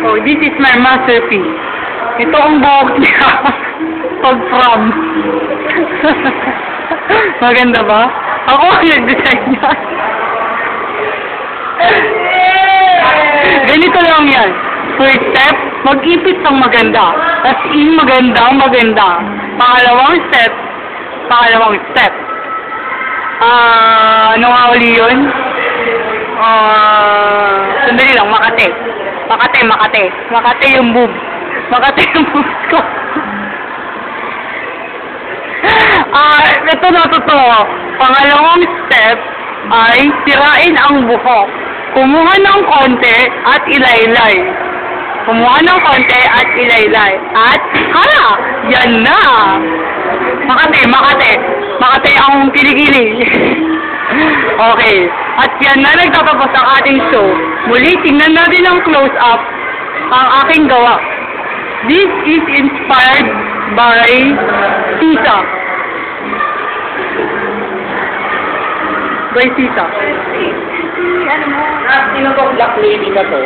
Oh, this is my masterpiece. Ito ang buhok niya. Pag from. Maganda ba? Ako ang nag-design niya. Ganito lang yan. First step, mag-ipit ng maganda. As in, maganda. Pangalawang step. Ano nga uli yun? Sandali lang, Makate. Makate yung boob. Makate yung boobs ko. Ito na totoo. Pangalawang step ay sirain ang buhok. Kumuha ng konti at ilaylay. At, yan na! Makate ang kilikili. Okay. At yan na nagtatapos ang ating show. Muli, tingnan natin ang close-up ang aking gawa. This is inspired by Sisa. Sino to? Black lady na to?